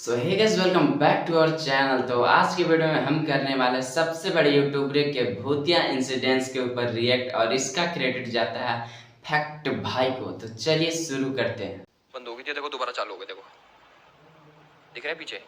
So hey guys welcome back to our channel. तो आज की वीडियो में हम करने वाले सबसे बड़े यूट्यूबर के भूतिया इंसिडेंट्स के ऊपर रिएक्ट और इसका क्रेडिट जाता है फैक्ट भाई को। तो चलिए शुरू करते हैं। बंद हो गई थी, देखो दोबारा चालू हो गई। देखो दिख रहा है पीछे।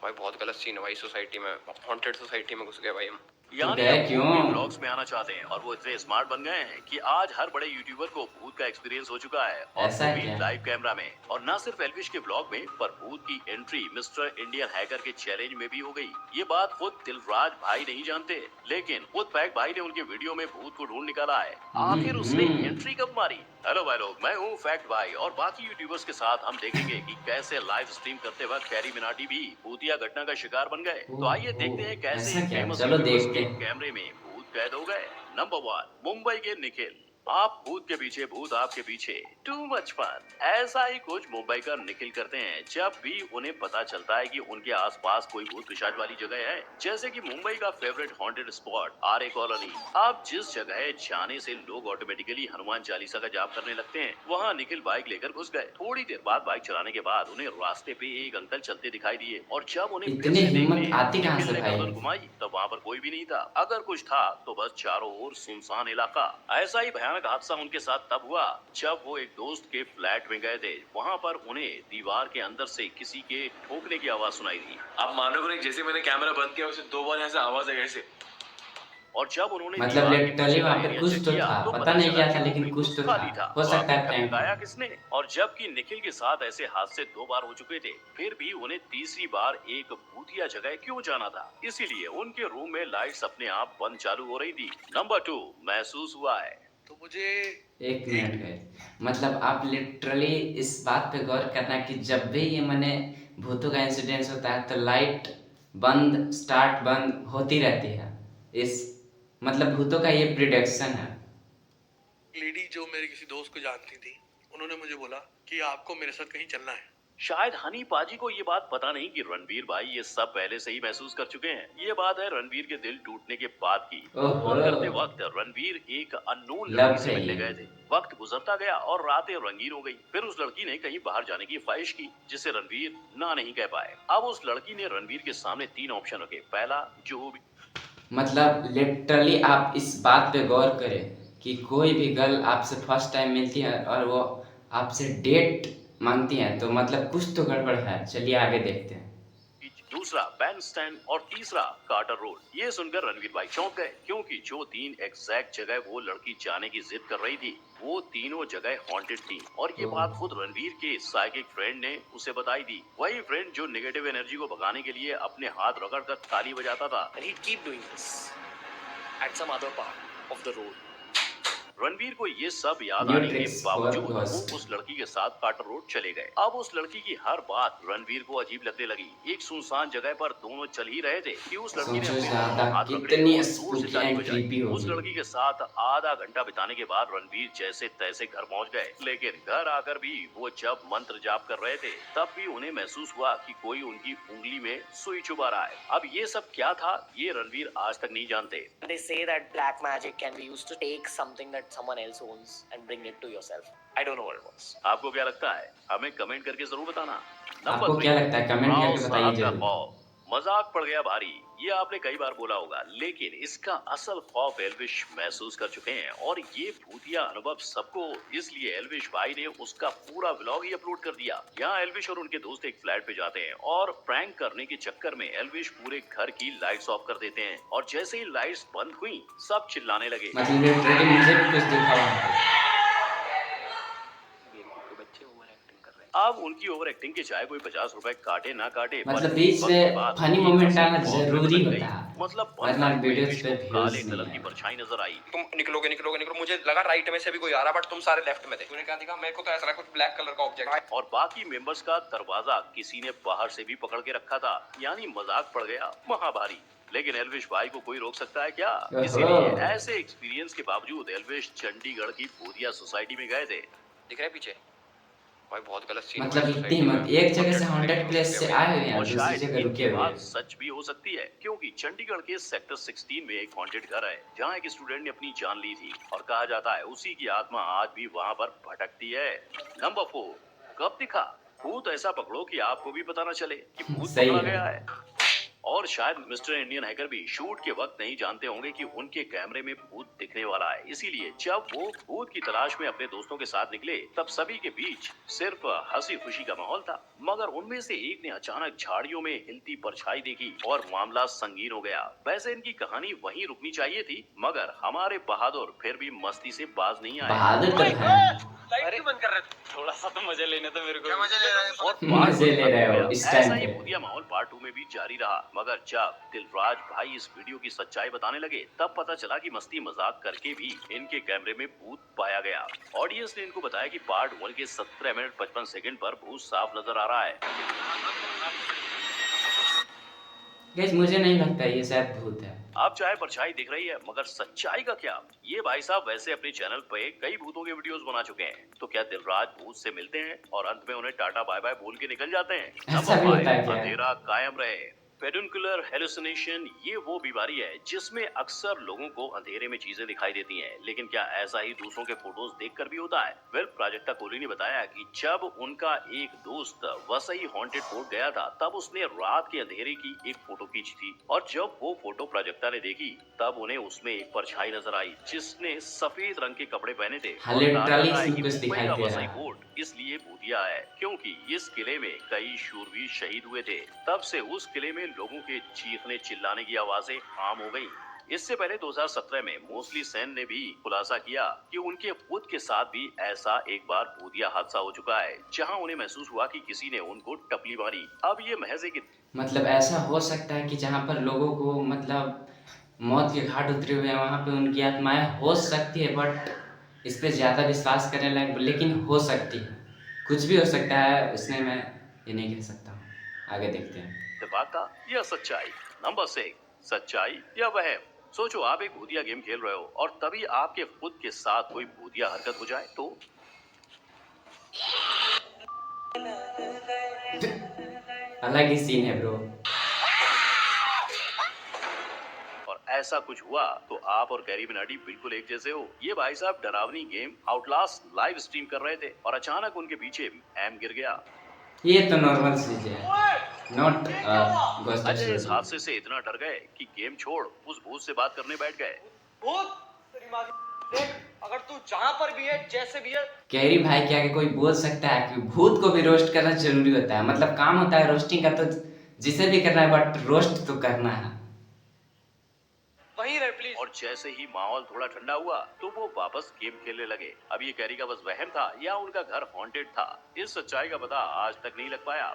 भाई बहुत गलत सीन है भाई, सोसाइटी में हॉन्टेड सोसाइटी में घुस गए भाई हम। तो यानी गए अब क्यों? भूत भी ब्लॉग्स में आना चाहते हैं और वो इतने स्मार्ट बन गए हैं कि आज हर बड़े यूट्यूबर को भूत का एक्सपीरियंस हो चुका है और ऐसा वो भी क्या? लाइव कैमरा में। और ना सिर्फ एल्विश के ब्लॉग में पर भूत की एंट्री मिस्टर इंडियन हैकर के चैलेंज में भी हो गई। ये बात खुद दिलराज भाई नहीं जानते, लेकिन खुद फैक्ट भाई ने उनके वीडियो में भूत को ढूंढ निकाला है। आखिर उसने एंट्री कब मारी? हेलो भाई लोग, मैं हूँ फैक्ट भाई और बाकी यूट्यूबर्स के साथ हम देखेंगे कि कैसे लाइव स्ट्रीम करते वक्त कैरी मिनाटी भी भूतिया घटना का शिकार बन गए। तो आइए देखते हैं कैसे ऐसा क्या? फेमस चलो यूट्यूबर्स देखते के हैं। कैमरे में भूत कैद हो गए। नंबर 1, मुंबई के निखिल। आप भूत के पीछे, भूत आपके पीछे, टू मच फन। ऐसा ही कुछ मुंबई का निखिल करते हैं जब भी उन्हें पता चलता है कि उनके आसपास कोई भूत पिशाच वाली जगह है। जैसे कि मुंबई का favourite haunted spot Aarey colony. आप जिस जगह जाने से लोग ऑटोमेटिकली हनुमान चालीसा का जाप करने लगते हैं, वहाँ निखिल बाइक लेकर घुस गए। थोड़ी देर बाद बाइक चलाने के बाद उन्हें रास्ते पे एक अंकल चलते दिखाई दिए और जब उन्हें फिर इतनी से हिम्मत देखने आती कहाँ निखिल से ने भाई? कमर घुमाई तब वहाँ पर कोई भी नहीं था। अगर कुछ था तो बस चारों ओर सुनसान इलाका। ऐसा ही भयानक हादसा उनके साथ तब हुआ जब वो एक दोस्त के फ्लैट में गए थे। वहाँ पर उन्हें दीवार के अंदर से किसी के ठोकने की आवाज सुनाई दी। आप मानोगे नहीं, जैसे मैंने कैमरा बंद किया उसे 2 बार ऐसे आवाज आई ऐसे। और जब उन्होंने मतलब दीवार के लिटरली पीछे का वहाँ पे एरिया कुछ चेक तो किया था, तो पता पता नहीं चला क्या कि था वो लेकिन बिल्कुल कुछ तो था। खाली था। हो तो सकता आखिर है प्रैंक भगाया हो। किसने? और जबकि निखिल के साथ ऐसे हादसे 2 बार हो चुके थे, फिर भी उन्हें तीसरी बार एक भूतिया जगह क्यों जाना था? इसीलिए उनके रूम में लाइट्स अपने आप बंद चालू हो रही थी। नंबर 2, महसूस हुआ है। तो मुझे एक मिनट है, मतलब आप लिटरली इस बात पे गौर करना कि जब भी ये मैंने भूतों का इंसिडेंस होता है तो लाइट बंद स्टार्ट बंद होती रहती है। इस मतलब भूतों का ये प्रिडिक्शन है। लेडी जो मेरे किसी दोस्त को जानती थी, उन्होंने मुझे बोला कि आपको मेरे साथ कहीं चलना है। शायद हनी पाजी को ये बात पता नहीं कि रणवीर भाई ये सब पहले से ही महसूस कर चुके हैं। ये बात है रणवीर के दिल टूटने के बाद की। मूव ऑन ओहो, करते वक्त रणवीर एक अननोन लव लड़की से है मिलने ये। गए थे। वक्त गुजरता गया और रातें रंगीन हो गई। फिर उस लड़की ने कहीं बाहर जाने की ख्वाहिश की जिसे रणवीर ना नहीं कह पाए। अब उस लड़की ने रणवीर के सामने 3 ऑप्शन रखे। पहला, जो भी मतलब लिटरली आप इस बात पे गौर करें कि कोई भी गर्ल आपसे फर्स्ट टाइम मिलती है और वो आपसे डेट मांगती है तो मतलब कुछ तो गड़बड़ है। चलिए आगे देखते हैं। दूसरा बैंड स्टैंड और तीसरा कार्टर रोड। ये सुनकर रणवीर भाई चौंक गए क्योंकि जो 3 एग्जैक्ट जगह वो लड़की जाने की जिद कर रही थी वो तीनों जगह हॉन्टेड थी। और ये बात खुद रणवीर के साइकिक फ्रेंड ने उसे बताई थी। वही फ्रेंड जो नेगेटिव एनर्जी को भगाने के लिए अपने हाथ रगड़कर ताली बजाता था। And he'd keep doing this at some other part of the road. Ranveer को ये सब याद न्यू आने के ट्रिक्स फॉर बावजूद वो घोस्ट। उस लड़की के साथ कार्टर रोड चले गए। अब उस लड़की की हर बात रणवीर को अजीब लगने लगी। एक सुनसान जगह पर दोनों चल ही रहे थे कि उस लड़की ने सोचो अपने ज्यादा हाथ रगड़े कितनी और जोर से स्पूकी ताली एंड बजाई। क्रीपी उस होगी। लड़की के साथ आधा घंटा बिताने के बाद रणवीर जैसे तैसे घर पहुंच गए। लेकिन घर आकर भी वो जब मंत्र जाप कर रहे थे तब भी उन्हें महसूस हुआ कि कोई उनकी उंगली में सुई चुभा रहा है। अब ये सब क्या था ये रणवीर आज तक नहीं जानते। They say that black magic can be used to take something that someone else owns and bring it to yourself. I don't know what it was. आपको क्या लगता है? हमें कमेंट करके जरूर बताना। नंबर आपको 3, क्या लगता है? कमेंट भाव करके बताइए साहब का जरूर। खौफ। मजाक पड़ गया भारी, ये आपने कई बार बोला होगा, लेकिन इसका असल खौफ एल्विश महसूस कर चुके हैं और ये भूतिया अनुभव सबको। इसलिए एल्विश भाई ने उसका पूरा व्लॉग ही अपलोड कर दिया। यहाँ एल्विश और उनके दोस्त एक फ्लैट पे जाते हैं और प्रैंक करने के चक्कर में एल्विश पूरे घर की लाइट्स ऑफ कर देते हैं और जैसे ही लाइट्स बंद हुई सब चिल्लाने लगे। मतलब लिटरली मुझे भी कुछ दिखा वहाँ पे। अब उनकी ओवर एक्टिंग के चाहे कोई 50 रुपए काटे ना काटे, पर मतलब एक बीच वक्त के में बाद फनी एक मोमेंट हंसी आना बहुत जरूरी बन होता गई। है, मतलब वन वरना नाइट में वीडियोस एल्विश पे को काले व्यूज नहीं कलर की है। परछाई नजर आई। तुम निकलोगे निकलोगे निकलो, मुझे लगा राइट में से भी कोई आ रहा, बट तुम सारे लेफ्ट में थे। तूने क्या देखा? मेरे को तो ऐसा लगा कुछ ब्लैक कलर का ऑब्जेक्ट। और बाकी मेंबर्स का दरवाजा किसी ने बाहर से भी पकड़ के रखा था, यानी मजाक पड़ गया महाभारी। लेकिन एल्विश भाई को कोई रोक सकता है क्या? इसीलिए ओहो, ऐसे एक्सपीरियंस के बावजूद एल्विश चंडीगढ़ की भूतिया सोसाइटी में गए थे। दिख रहा है पीछे? भाई बहुत गलत सीन है मतलब भाई, इतनी सोसाइटी हिम्मत, में एक जगह से हॉन्टेड हॉन्टेड सोसाइटी में प्लेस घुस से गए आए भाई। हुए हैं और दूसरी शायद जगह इनकी रुके हुए बात हैं। सच भी हो सकती है क्योंकि चंडीगढ़ के सेक्टर 16 में एक हॉन्टेड घर है जहां एक स्टूडेंट ने अपनी जान ली थी और कहा जाता है उसी की आत्मा आज भी वहां पर भटकती है। नंबर 4, कब दिखा? भूत ऐसा पकड़ो कि आपको भी पता न चले कि भूत सही पकड़ा है। गया है। और शायद मिस्टर इंडियन हैकर भी शूट के वक्त नहीं जानते होंगे कि उनके कैमरे में भूत दिखने वाला है। इसीलिए जब वो भूत की तलाश में अपने दोस्तों के साथ निकले तब सभी के बीच सिर्फ हंसी खुशी का माहौल था। मगर उनमें से एक ने अचानक झाड़ियों में हिलती परछाई देखी और मामला संगीन हो गया। वैसे इनकी कहानी वहीं रुकनी चाहिए थी, मगर हमारे बहादुर फिर भी मस्ती से बाज नहीं आए। बहादुर तो है। लाइट क्यों बंद कर रहे थे? थोड़ा सा तो मजे लेने दो मेरे को। और मजे पार्ट ले वन खत्म रहे हो हो गया। इस ऐसा टाइम ही पे। भूतिया माहौल पार्ट 2 में भी जारी रहा, मगर जब दिलराज भाई इस वीडियो की सच्चाई बताने लगे तब पता चला कि मस्ती मजाक करके भी इनके कैमरे में भूत पाया गया। ऑडियंस ने इनको बताया कि पार्ट 1 के 17 मिनट 55 सेकंड पर भूत साफ नजर आ रहा है। गाइस मुझे नहीं लगता ये शायद भूत है। आप चाहे परछाई दिख रही है, मगर सच्चाई का क्या? ये भाई साहब वैसे अपने चैनल पे कई भूतों के वीडियोस बना चुके हैं, तो क्या दिलराज भूत से मिलते हैं और अंत में उन्हें टाटा बाय बाय बोल के निकल जाते हैं? ऐसा भी होता है क्या? अंधेरा कायम रहे। पेडुनकुलर हेलुसिनेशन ये वो बीमारी है जिसमें अक्सर लोगों को अंधेरे में चीजें दिखाई देती हैं, लेकिन क्या ऐसा ही दूसरों के फोटोज देखकर भी होता है? वेल, प्राजक्ता कोहली ने बताया कि जब उनका एक दोस्त वसई हॉन्टेड फोर्ट गया था तब उसने रात के अंधेरे की एक फोटो खींची थी, और जब वो फोटो प्राजक्ता ने देखी तब उन्हें उसमें एक परछाई नजर आई जिसने सफेद रंग के कपड़े पहने थे। हाँ, और कहा लिटरली जाता है इसमें कि कुछ मुंबई दिखाई का दे रहा वसई है। फोर्ट इसलिए भूतिया है क्योंकि इस किले में कई शूरवीर शहीद हुए थे। तब से उस किले में लोगों के चीखने चिल्लाने की आवाजें आम हो गई। इससे पहले 2017 में मोस्टली सेन ने भी खुलासा किया कि उनके खुद के साथ भी ऐसा एक बार भूतिया हादसा हो चुका है, जहां उन्हें महसूस हुआ कि किसी ने उनको टपली मारी। अब ये महज एक मतलब ऐसा हो सकता है कि जहाँ पर लोगों को मतलब मौत के घाट उतरे हुए हैं वहाँ पे उनकी आत्माएं हो सकती है, बट इस पे ज़्यादा विश्वास करने लायक, लेकिन हो सकती है, कुछ भी हो सकता है, इसमें मैं ये नहीं कह सकता हूँ। आगे देखते हैं। इत्तेफाक या सच्चाई? नंबर 6, सच्चाई या वहम? सोचो आप एक भूतिया गेम खेल रहे हो और तभी आपके खुद के साथ कोई भूतिया हरकत हो जाए तो? अलग ही सीन है ब्रो। और ऐसा कुछ हुआ तो आप और कैरी मिनाटी बिल्कुल एक जैसे हो। ये भाई साहब डरावनी गेम आउटलास्ट लाइव स्ट्रीम कर रहे थे और अचानक उनके पीछे एम गिर गया। ये तो नॉर्मल चीज है, नॉट गोस्ट अजय इस स्टोरी। हादसे से इतना डर गए कि गेम छोड़ उस भूत से बात करने बैठ गए। भूत तेरी माँ की देख, अगर तू जहाँ पर भी है जैसे भी है, कैरी भाई के आगे कोई बोल सकता है कि भूत को भी रोस्ट करना जरूरी होता है? मतलब काम होता है रोस्टिंग का, तो जिसे भी करना है, बट रोस्ट तो करना है। वहीं रह प्लीज। और जैसे ही माहौल थोड़ा ठंडा हुआ तो वो वापस गेम खेलने लगे। अब ये कैरी का बस वहम था या उनका घर हॉन्टेड था, इस सच्चाई का पता आज तक नहीं लग पाया।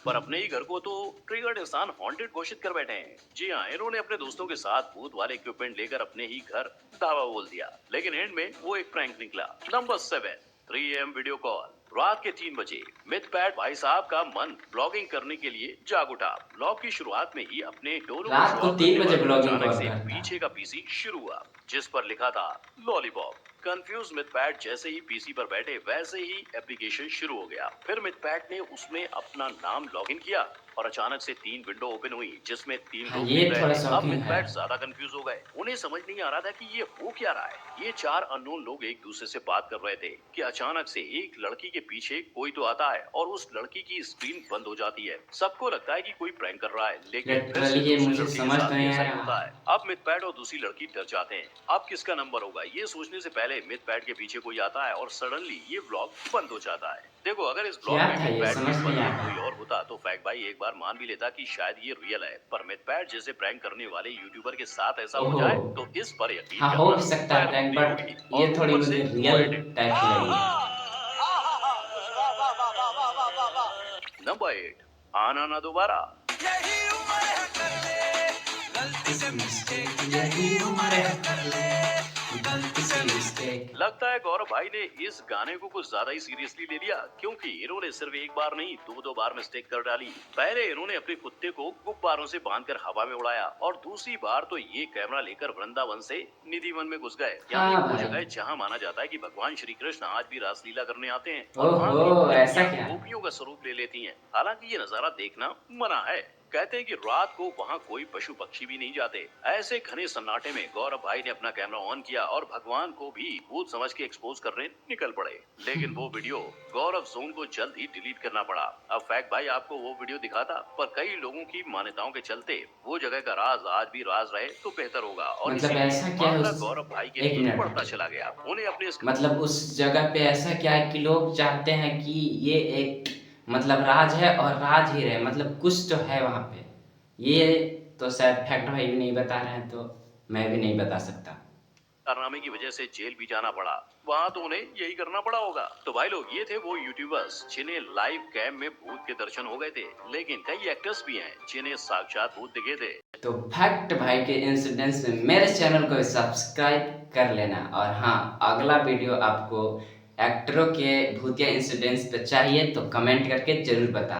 पर अपने ही घर को तो ट्रिगर्ड इंसान हॉन्टेड घोषित कर बैठे हैं। जी हाँ, इन्होंने अपने दोस्तों के साथ भूत वाले इक्विपमेंट लेकर अपने ही घर दावा बोल दिया, लेकिन एंड में वो एक प्रैंक निकला। Number 7, 3 AM video call. रात के 3 बजे मिथपैट भाई साहब का मन ब्लॉगिंग करने के लिए जाग उठा। ब्लॉग की शुरुआत में ही अपने डोनों रात को 3 बजे ब्लॉगिंग अचानक कॉल से करता है। पीछे का पीसी शुरू हुआ जिस पर लिखा था लॉलीपॉप। कंफ्यूज मिथपैट जैसे ही पीसी पर बैठे वैसे ही एप्लीकेशन शुरू हो गया। फिर मिथपैट ने उसमें अपना नाम लॉगिन किया और अचानक से 3 विंडो ओपन हुई जिसमें 3 हाँ, लोग ये दिख रहे थोड़ा थे। अब शॉकिंग है। मिथपैट ज्यादा कंफ्यूज हो गए। उन्हें समझ नहीं आ रहा था कि ये हो क्या रहा है। ये 4 अननोन लोग एक दूसरे से बात कर रहे थे कि अचानक से एक लड़की के पीछे कोई तो आता है और उस लड़की की स्क्रीन बंद हो जाती है। सबको लगता है कि कोई प्रैंक कर रहा है, लेकिन फिर से लिटरली ये दूसरी मुझे लड़की के समझ साथ नहीं ऐसा ही आया। होता है। अब मिथपैट और दूसरी लड़की डर जाते हैं। अब किसका नंबर होगा ये सोचने से पहले मिथपैट के पीछे कोई आता है और सडनली ये व्लॉग बंद हो जाता है। देखो, अगर इस ब्लॉग क्या में था ये? मिथपैट समझ के नहीं बदले आया। कोई और होता तो फैक्ट भाई एक बार मान भी लेता कि शायद ये रियल है, पर मिथपैट जैसे प्रैंक करने वाले यूट्यूबर के साथ ऐसा हो ओहो। जाए तो इस पर यकीन हाँ, हो करना भी सकता है प्रैंक, गैर बट होगी। ये और थोड़ी ऊपर से मुझे रियल edit। टाइप की लगी। नंबर 8, आना ना दोबारा। लगता है गौरव भाई ने इस गाने को कुछ ज्यादा ही सीरियसली ले लिया, क्योंकि इन्होंने सिर्फ एक बार नहीं 2 बार मिस्टेक कर डाली। पहले इन्होंने अपने कुत्ते को गुब्बारों से बांधकर हवा में उड़ाया और दूसरी बार तो ये कैमरा लेकर वृंदावन से निधि वन में घुस गए। यानी हाँ वो भाई। जगह जहाँ माना जाता है कि भगवान श्री कृष्ण आज भी रासलीला करने आते हैं और वहाँ ओहो, भी ऐसा लड़कियां क्या? गोपियों का स्वरूप ले लेती हैं। हालांकि ये नजारा देखना मना है। कहते हैं कि रात को वहाँ कोई पशु पक्षी भी नहीं जाते। ऐसे घने सन्नाटे में गौरव भाई ने अपना कैमरा ऑन किया और भगवान को भी भूत समझ के एक्सपोज करने निकल पड़े। लेकिन वो वीडियो गौरव जोन को जल्द ही डिलीट करना पड़ा। अब फैक्ट भाई आपको वो वीडियो दिखाता, पर कई लोगों की मान्यताओं के चलते वो जगह का राज आज भी राज रहे तो बेहतर होगा। और मतलब इसीलिए ऐसा क्या है मामला उस गौरव भाई के एक लिए मिनट बढ़ता चला गया। उन्हें अपने इस मतलब उस जगह पे ऐसा क्या है कि लोग चाहते हैं कि ये एक मतलब राज है और राज ही रहे, मतलब कुछ तो है वहाँ पे। ये तो शायद फैक्ट भाई भी नहीं बता रहे हैं तो मैं भी नहीं बता सकता। कारनामे की वजह से जेल भी जाना पड़ा। वहाँ तो उन्हें यही करना पड़ा होगा। तो भाई लोग, ये थे वो यूट्यूबर्स जिन्हें लाइव कैम में भूत के दर्शन हो गए थे। लेकिन कई एक्टर्स भी हैं जिन्हें साक्षात भूत दिखे थे। तो फैक्ट भाई के इंसिडेंट्स में मेरे चैनल को सब्सक्राइब कर लेना। और हाँ, अगला वीडियो आपको एक्टरों के भूतिया इंसिडेंट्स पे चाहिए तो कमेंट करके जरूर बताना।